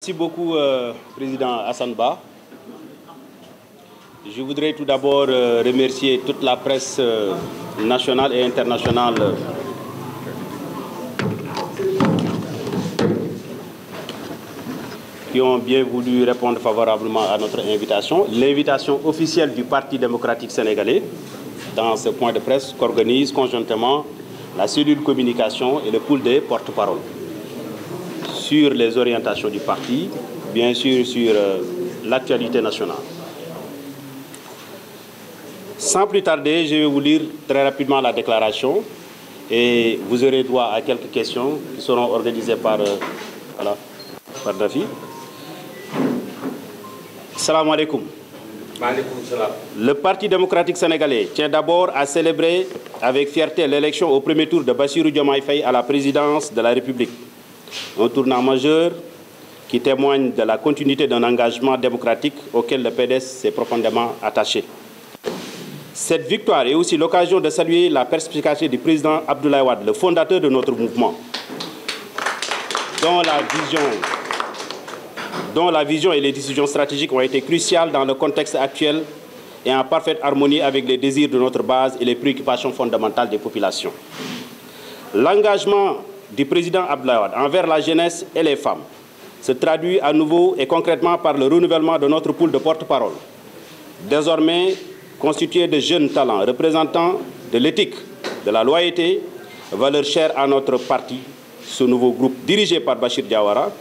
Merci beaucoup, Président Hassan Ba. Je voudrais tout d'abord remercier toute la presse nationale et internationale qui ont bien voulu répondre favorablement à notre invitation. L'invitation officielle du Parti démocratique sénégalais dans ce point de presse qu'organise conjointement la cellule communication et le pool des porte-parole sur les orientations du parti, bien sûr sur l'actualité nationale. Sans plus tarder, je vais vous lire très rapidement la déclaration et vous aurez droit à quelques questions qui seront organisées par Dafi. Salam alaikum. Le Parti démocratique sénégalais tient d'abord à célébrer avec fierté l'élection au premier tour de Bassirou Diomaye Faye à la présidence de la République. Un tournant majeur qui témoigne de la continuité d'un engagement démocratique auquel le PDS s'est profondément attaché. Cette victoire est aussi l'occasion de saluer la perspicacité du président Abdoulaye Wade, le fondateur de notre mouvement, dont la vision et les décisions stratégiques ont été cruciales dans le contexte actuel et en parfaite harmonie avec les désirs de notre base et les préoccupations fondamentales des populations. L'engagement du président Abdoulaye Wade envers la jeunesse et les femmes se traduit à nouveau et concrètement par le renouvellement de notre pool de porte-parole, désormais constitué de jeunes talents représentant de l'éthique, de la loyauté, valeurs chères à notre parti. Ce nouveau groupe dirigé par Bachir Diawara,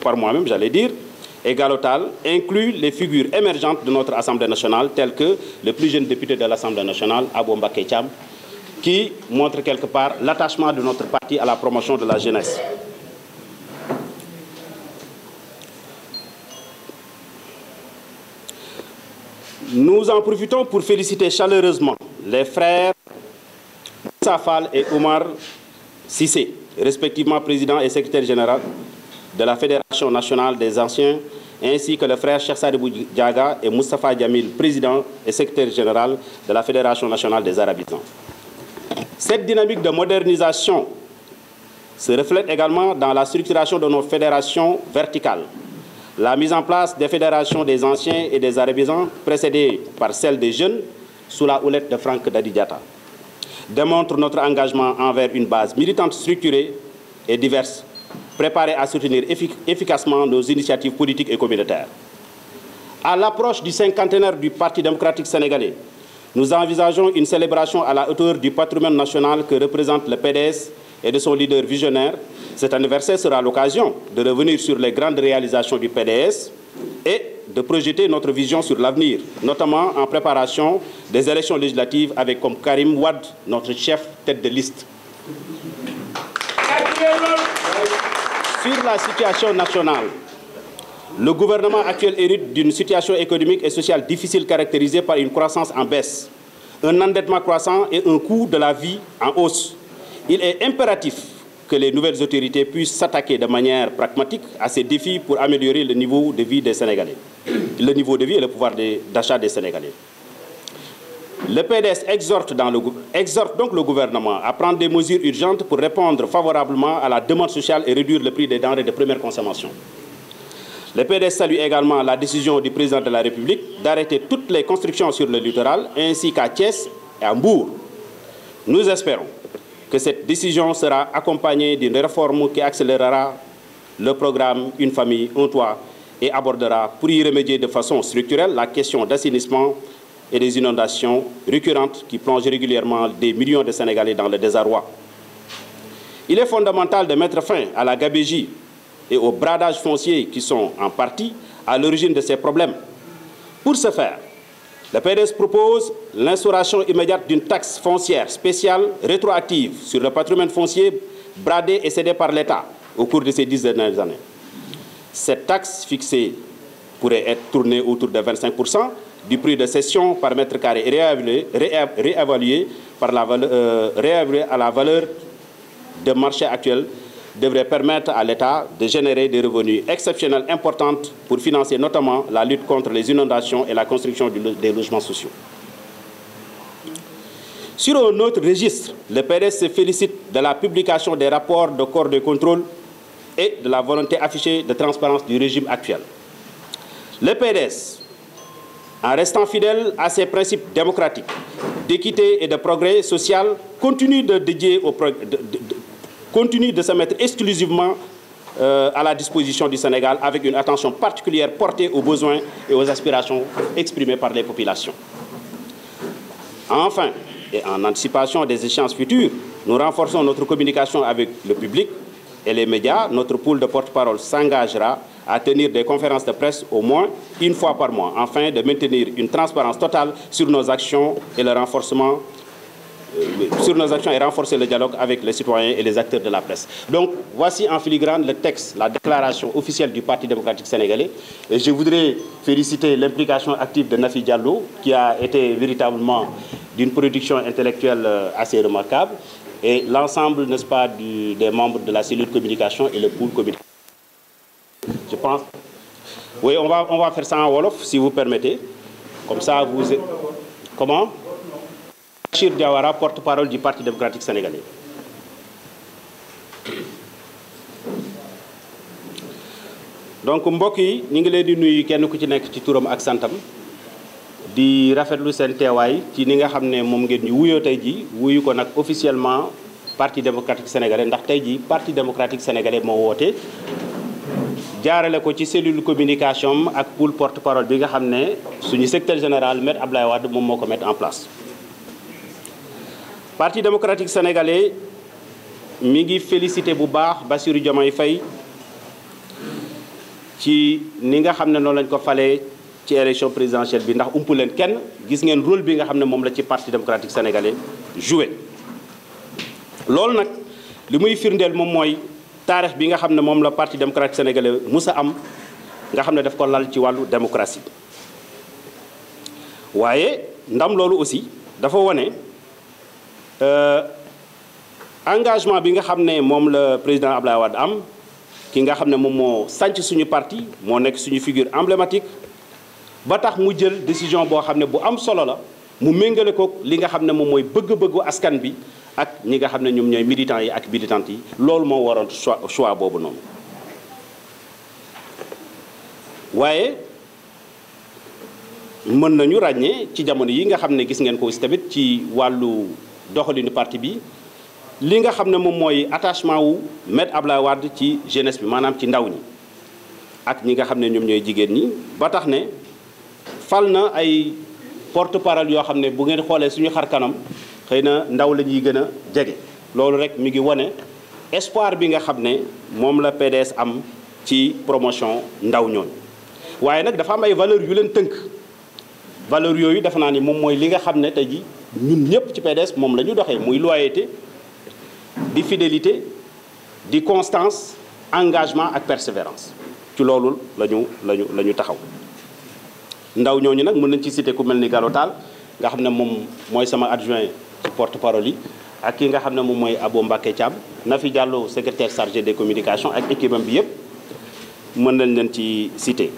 par moi-même j'allais dire, et Galotal, inclut les figures émergentes de notre Assemblée nationale, telles que le plus jeune député de l'Assemblée nationale, Abou Mbacké Thiam, qui montre quelque part l'attachement de notre parti à la promotion de la jeunesse. Nous en profitons pour féliciter chaleureusement les frères Moussa Fall et Omar Cissé, respectivement président et secrétaire général de la Fédération nationale des anciens, ainsi que le frère Cheikh Sadibou Diaga et Moustapha Djamil, président et secrétaire général de la Fédération nationale des arabisans. Cette dynamique de modernisation se reflète également dans la structuration de nos fédérations verticales. La mise en place des fédérations des anciens et des arabisans, précédée par celle des jeunes, sous la houlette de Franck Dadi-Diatta, démontre notre engagement envers une base militante structurée et diverse, préparée à soutenir efficacement nos initiatives politiques et communautaires. À l'approche du cinquantenaire du Parti démocratique sénégalais, nous envisageons une célébration à la hauteur du patrimoine national que représente le PDS et de son leader visionnaire. Cet anniversaire sera l'occasion de revenir sur les grandes réalisations du PDS et de projeter notre vision sur l'avenir, notamment en préparation des élections législatives avec comme Karim Wade, notre chef tête de liste. Sur la situation nationale, le gouvernement actuel hérite d'une situation économique et sociale difficile caractérisée par une croissance en baisse, un endettement croissant et un coût de la vie en hausse. Il est impératif que les nouvelles autorités puissent s'attaquer de manière pragmatique à ces défis pour améliorer le niveau de vie des Sénégalais, le niveau de vie et le pouvoir d'achat des Sénégalais. Le PDS exhorte donc le gouvernement à prendre des mesures urgentes pour répondre favorablement à la demande sociale et réduire le prix des denrées de première consommation. Le PDS salue également la décision du président de la République d'arrêter toutes les constructions sur le littoral, ainsi qu'à Thiès et à Mbour. Nous espérons que cette décision sera accompagnée d'une réforme qui accélérera le programme Une famille, un toit et abordera pour y remédier de façon structurelle la question d'assainissement et des inondations récurrentes qui plongent régulièrement des millions de Sénégalais dans le désarroi. Il est fondamental de mettre fin à la gabegie et au bradage foncier qui sont en partie à l'origine de ces problèmes. Pour ce faire, le PDS propose l'instauration immédiate d'une taxe foncière spéciale rétroactive sur le patrimoine foncier bradé et cédé par l'État au cours de ces 10 dernières années. Cette taxe fixée pourrait être tournée autour de 25% du prix de cession par mètre carré réévalué à la valeur de marché actuelle devrait permettre à l'État de générer des revenus exceptionnels importants pour financer notamment la lutte contre les inondations et la construction des logements sociaux. Sur un autre registre, le PDS se félicite de la publication des rapports de corps de contrôle et de la volonté affichée de transparence du régime actuel. Le PDS, en restant fidèle à ses principes démocratiques, d'équité et de progrès social, continue de se mettre exclusivement à la disposition du Sénégal avec une attention particulière portée aux besoins et aux aspirations exprimées par les populations. Enfin, et en anticipation des échéances futures, nous renforçons notre communication avec le public et les médias. Notre pool de porte-parole s'engagera à tenir des conférences de presse au moins une fois par mois, afin de maintenir une transparence totale sur nos actions et renforcer le dialogue avec les citoyens et les acteurs de la presse. Donc, voici en filigrane le texte, la déclaration officielle du Parti démocratique sénégalais. Et je voudrais féliciter l'implication active de Nafi Diallo, qui a été véritablement d'une production intellectuelle assez remarquable, et l'ensemble, n'est-ce pas, des membres de la cellule communication et le pool communication. Je pense. Oui, on va faire ça en wolof, si vous permettez. Comme ça, vous... Comment? Bachir Diawara, porte-parole du Parti démocratique sénégalais. Donc mbokk yi ñu ngi leen di nuyu kenn ku ci nekk ci turam ak santam di rafetlu seen teewaay ci ni nga xam ne moom ngeen ñu wuyoo tey ji wuyu ko nag officiellement Parti démocratique sénégalais ndax tey ji Parti démocratique sénégalais moo woote jaarale ko ci cellule communication ak pool porte-parole bi nga xam ne suñu secrétaire général Maître Abdoulaye Wade moom moo ko mettre en place. Parti démocratique sénégalais mi ngi félicité bu baax Bassirou Diomaye Faye ci ni nga xam ne noonu lañ ko falee ci élection présidentielle bi ndax umpu leen kenn gis ngeen rôle bi nga xam ne moom la ci Parti démocratique sénégalais joué. loolu nag li muy firndeel moom mooy taarix bi nga xam ne moom la Parti démocratique sénégalais musa am nga xam ne daf ko lal ci wàllu démocratie waaye ndam loolu aussi dafa wone engagement bi nga xam ne moom la président Abdoulaye Wade am ki nga xam ne moom moo sànc suñu parti moo nekk suñu figure emblématique ba tax mu jël décision boo xam ne bu am solo la mu méngale ko li nga xam ne moom mooy bëgg-bëggu askan bi ak ñi nga xam ne ñoom ñooy militants yi ak militantes yi loolu moo waroon choix boobu noonu. waaye mën nañu ràññee ci jamono yi nga xam ne gis ngeen ko aussi tamit ci wàllu doxalinu parti bi li nga xam ne moom mooy attachement wu Maître Abdoulaye Wade ci jeunesse bi maanaam ci ndaw ñi ak ñi nga xam ne ñoom ñooy jigéen ñi ba tax ne fal na ay porte-parole yoo xam ne bu ngeen xoolee suñu xar kanam xëy na ndaw la ñuy gën a jege. loolu rek mi ngi wane espoir bi nga xam ne moom la PDS am ci promotion ndaw ñooñu waaye nag dafa am ay valeurs yu leen tënk valeurs yooyu dafa naa ni moom mooy li nga xam ne tey ji ñun ñëpp ci PDS moom la ñu doxee muy loyauté di fidélité di constance engagement ak persévérance ci loolu la ñu taxaw. ndaw ñooñu nag mën nañ ci citer ku mel ni Gallo Tall nga xam ne moom mooy sama adjoint ci porte-parole yi ak ki nga xam ne moom mooy Abo Mbacké Thiam Nafi Diallo secrétaire chargé des communications ak équipe am bi yëpp mën nañ leen ci citer.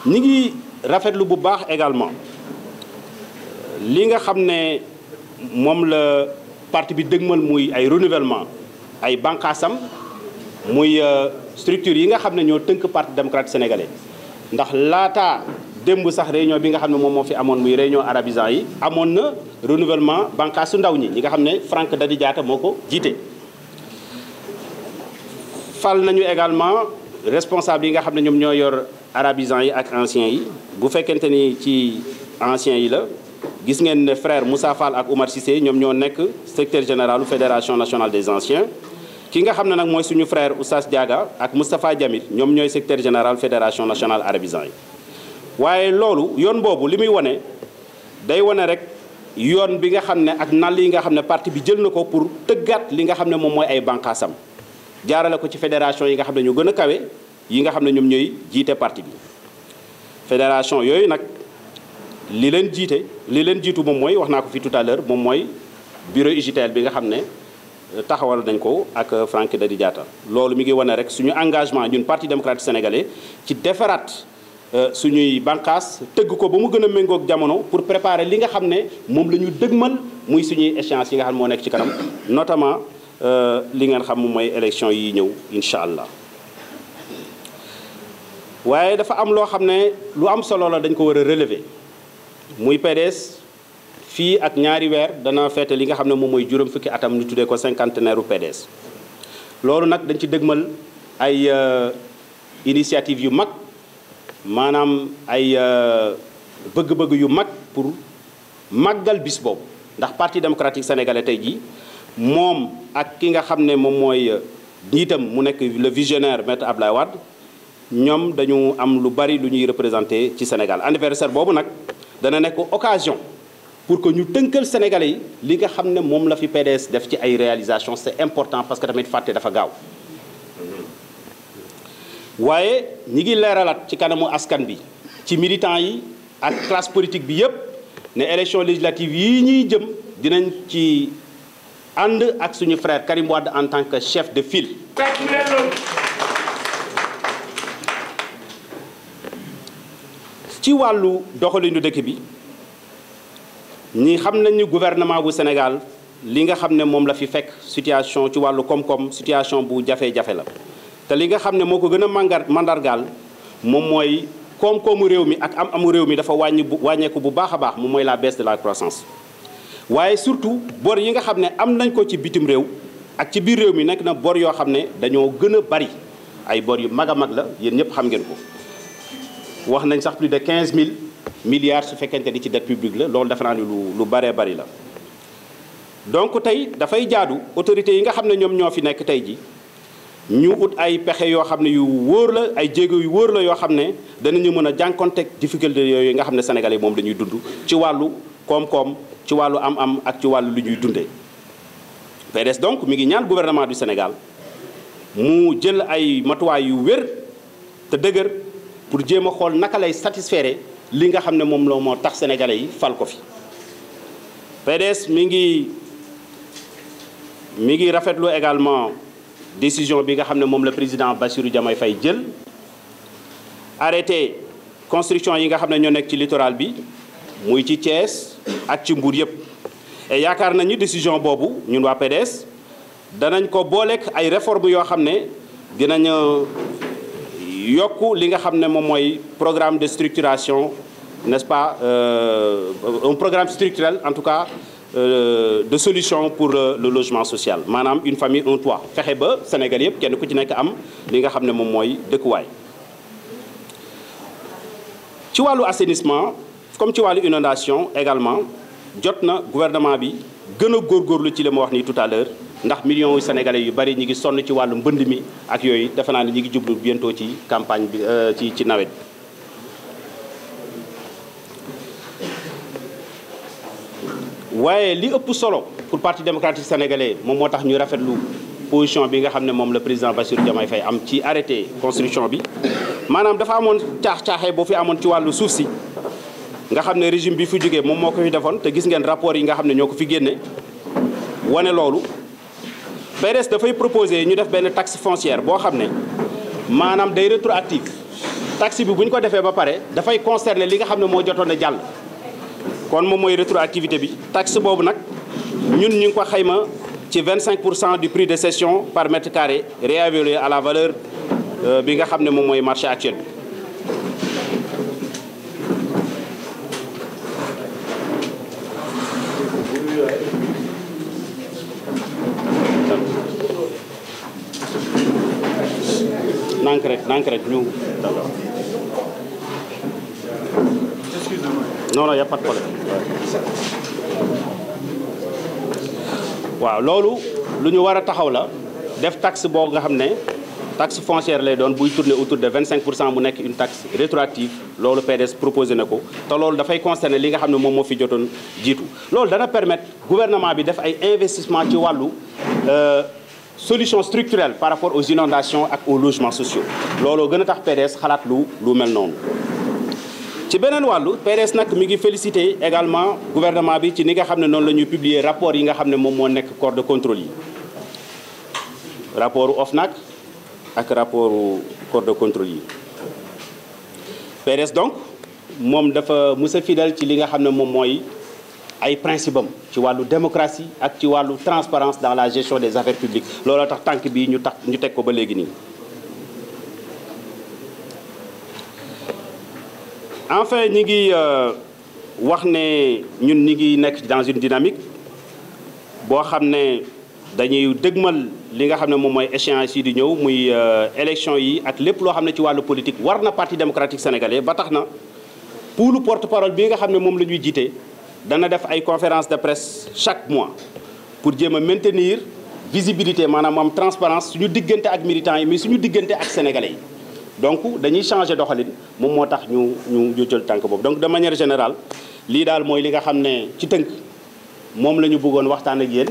ñi ngi rafetlu bu baax également li nga xam ne moom la parti bi dëgmal muy ay renouvellement ay bànqaasam muy structure yi nga xam ne ñoo tënk Parti démocratique sénégalais ndax laata démb sax réunion bi nga xam ne moom moo fi amoon muy réunion arabisant yi amoon na renouvellement bànqaasu ndaw ñi nga xam ne Franck Dadi Diatta moo ko jiite. fal nañu également responsable yi nga xam ne ñoom ñoo yor arabisant yi ak anciens yi bu fekkente ni ci anciens yi la gis ngeen ne frère Moussa Fall ak Oumar Cissé ñoom ñoo nekk secrétaire général fédération nationale des anciens. ki nga xam ne nag mooy suñu frère Oustaz Diaga ak Moustapha Djamil ñoom ñooy secrétaire général fédération nationale arabisant yi. waaye loolu yoon boobu li muy wane day wane rek yoon bi nga xam ne ak nal yi nga xam ne parti bi jël na ko pour tëggaat li nga xam ne moom mooy ay bànqaasam jaarale ko ci fédération yi nga xam ne ñu gën a kawe yi nga xam ne ñoom ñooy jiite parti bi. fédération yooyu nag li leen jiitu moom mooy wax naa ko fi tout à l'heure moom mooy bureau UJTL bi nga xam ne taxawal nañ ko ak Franck Dadi Diatta. loolu mi ngi wane rek suñu engagement ñun Parti démocratique sénégalais ci defaraat suñuy bànqaas tëgg ko ba mu gën a méngoog jamono pour préparer li nga xam ne moom la ñu dëgmal muy suñuy échéances yi nga xam ne moo nekk ci kanam notamment li ngeen xam mooy élection yi ñëw incha allah. waaye dafa am loo xam ne lu am solo la dañ ko war a relever muy PDS fii ak ñaari weer dana feete li nga xam ne moom mooy juróom fukki atam ñu tuddee ko cinquantenaire u PDS. loolu nag dañ ci dëgmal ay initiative yu mag maanaam ay bëgg-bëgg yu mag pour màggal bis boobu ndax parti démocratique sénégalais tey jii moom ak ki nga xam ne moom mooy njiitam mu nekk le visionnaire maître Abdoulaye Wade ñoom dañu am lu bari lu ñuy représenté ci Sénégal. anniversaire boobu nag dana nekk occasion pour que ñu tënkal Sénégalais yi li nga xam ne moom la fi PDS def ci ay réalisations c'est important parce que tamit fàtte dafa gaaw. waaye ñi ngi leeralaat ci kanamu askan bi ci militants yi ak classe politique bi yépp ne élection législative yi ñuy jëm dinañ ci ànd ak suñu frère Karim Wade en tant que chef de file. ci wàllu doxalinu dëkk bi ñi xam nañu gouvernement bu Sénégal li nga xam ne moom la fi fekk situation ci wàllu koom-koom situation bu jafe-jafe la te li nga xam ne moo ko gën a mandargaal moom mooy koom-koomu réew mi ak amu réew mi dafa wàññeeku bu baax a baax moom mooy la baisse de la croissance. waaye surtout bor yi nga xam ne am nañ ko ci bitim réew ak ci biir réew mi nekk na bor yoo xam ne dañoo gën a bari ay bor yu mag a mag la yéen ñëpp xam ngeen ko. wax nañ sax plus de 15 000 milliards su fekkente ni ci dette publique la loolu defe naa ni lu baree bari la. donc tey dafay jaadu autorités yi nga xam ne ñoom ñoo fi nekk tey ji ñu ut ay pexe yoo xam ne yu wóor la ay jéego yu wóor la yoo xam ne danañu mën a jànkonteeg difficulté yooyu nga xam ne sénégalais moom dañuy dund ci wàllu koom-koom ci wàllu am-am ak ci wàllu lu ñuy dundee. PDS donc mi ngi ñaan gouvernement du Sénégal mu jël ay matuwaay yu wér te dëgër pour jéem a xool naka lay satisfaire li nga xam ne moom la moo tax sénégalais yi fal ko fi. PDS mi ngi rafetlu également décision bi nga xam ne moom la président Bassirou Diomaye Faye jël arrêté construction yi nga xam ne ñoo nekk ci littoral bi muy ci Thiès ak ci Mbour yëpp. et yaakaar nañu décision boobu ñun waa PDS danañ ko booleek ay réformes yoo xam ne dinañ yokk li nga xam ne moom mooy programme de structuration n'est-ce pas un programme structurel en tout cas de solution pour le logement social maanaam une famille un toit fexe ba Sénégal yëpp kenn ku ci nekk am li nga xam ne moom mooy dëkkuwaay. ci wàllu assainissement comme ci wàllu inondation également jot na gouvernement bi gën a góorgóorlu ci li ma wax nii tout à l'heure ndax millions yu sénégalais yu bari ñi ngi sonn ci wàllu mbënd mi ak yooyu defe naa ne ñi ngi jublu bientôt ci campagne bi ci nawet bi. waaye li ëpp solo pour parti démocratique sénégalais moom moo tax ñu rafetlu position bi nga xam ne moom la président Bassirou Diomaye Faye am ci arrêté construction bi maanaam dafa amoon caax-caaxee boo fi amoon ci wàllu suuf si nga xam ne régime bi fi jógee moom moo ko fi defoon te gis ngeen rapport yi nga xam ne ñoo ko fi génne wane loolu. PDS dafay proposer ñu def benn taxe foncière boo xam ne maanaam day rétroactive taxe bi bu ñu ko defee ba pare dafay concerner li nga xam ne moo jotoon a jàll. kon moom mooy rétroactivité bi taxe boobu nag ñun ñu ngi ko xayma ci 25% du prix de cession par mètre carré réévalué à la valeur bi nga xam ne moom mooy marché actuel bi. nank rek ñu non y a pas de problème waaw loolu lu ñu war a taxaw la def taxe boo nga xam ne taxe foncière lay doon buy tourner autour de 25% mu nekk une taxe rétroactive loolu PDS proposé na ko te loolu dafay concerner li nga xam ne moom moo fi jotoon jiitu. loolu dana permettre gouvernement bi def ay investissement ci wàllu solution structurelle par rapport aux inondations ak aux logements sociaux looloo gën a tax PDS xalaat lu mel noonu. ci beneen wàllu PDS nag mi ngi féliciter également gouvernement bi ci ni nga xam ne noonu la ñuy publier rapport yi nga xam ne moom moo nekk corps de contrôle yi rapport OFNAC ak rapport corps de contrôle yi. PDS donc moom dafa mës a fidèle ci li nga xam ne moom mooy ay principe am ci wàllu démocratie ak ci wàllu transparence dans la gestion des affaires publiques looloo tax tànk bii ñu teg ko ba léegi nii. enfin ñi ngi wax ne ñun ñi ngi nekk dans une dynamique boo xam ne dañuy dëgmal li nga xam ne moom mooy échéance yi di ñëw muy élection yi ak lépp loo xam ne ci wàllu politique war na parti démocratique sénégalais ba tax na pour le porte-parole bi nga xam ne moom la ñuy jiite dana def ay conférence de presse chaque mois pour jéem a maintenir visibilité maanaam am transparence suñu diggante ak militants yi mais suñu diggante ak sénégalais yi donc dañuy changer doxalin moom moo tax ñu jël tànk boobu donc de manière générale lii daal mooy li nga xam ne ci tënk moom la ñu bëggoon waxtaan ak yéen